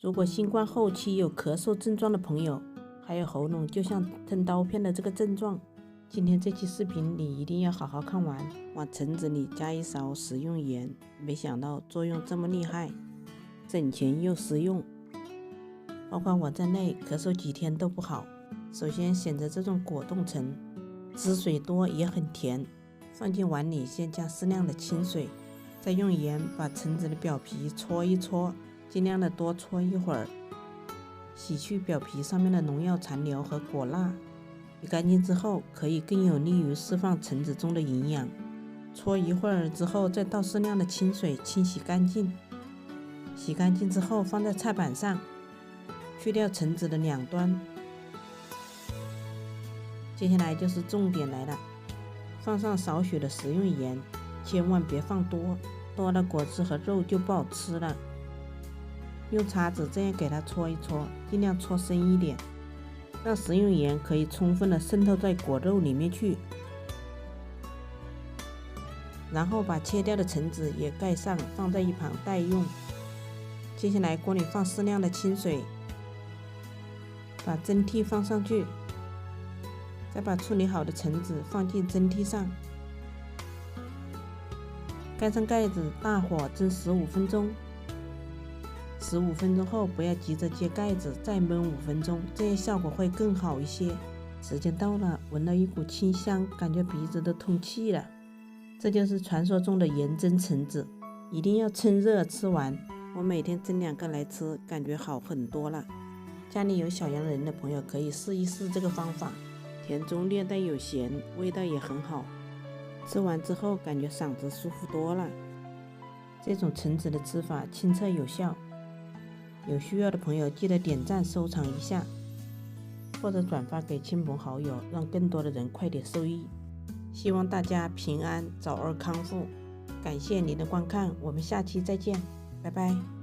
如果新冠后期有咳嗽症状的朋友，还有喉咙就像吞刀片的这个症状，今天这期视频你一定要好好看完。往橙子里加一勺食用盐，没想到作用这么厉害，省钱又实用。包括我在内，咳嗽几天都不好。首先选择这种果冻橙，汁水多也很甜。放进碗里，先加适量的清水，再用盐把橙子的表皮搓一搓，尽量的多搓一会儿，洗去表皮上面的农药残留和果蜡。洗干净之后，可以更有利于释放橙子中的营养。搓一会儿之后，再倒适量的清水清洗干净。洗干净之后，放在菜板上，去掉橙子的两端。接下来就是重点来了，放上少许的食用盐，千万别放多，多了果汁和肉就不好吃了。用叉子这样给它搓一搓，尽量搓深一点，让食用盐可以充分的渗透在果肉里面去。然后把切掉的橙子也盖上，放在一旁待用。接下来锅里放适量的清水，把蒸屉放上去，再把处理好的橙子放进蒸屉上，盖上盖子，大火蒸15分钟。15分钟后不要急着揭盖子，再焖5分钟，这样效果会更好一些。时间到了，闻到一股清香，感觉鼻子都通气了。这就是传说中的盐蒸橙子，一定要趁热吃完。我每天蒸2个来吃，感觉好很多了。家里有小阳人的朋友可以试一试这个方法，甜中略带有咸，味道也很好。吃完之后感觉嗓子舒服多了。这种橙子的吃法清澈有效，有需要的朋友记得点赞收藏一下，或者转发给亲朋好友，让更多的人快点受益。希望大家平安，早日康复。感谢您的观看，我们下期再见，拜拜。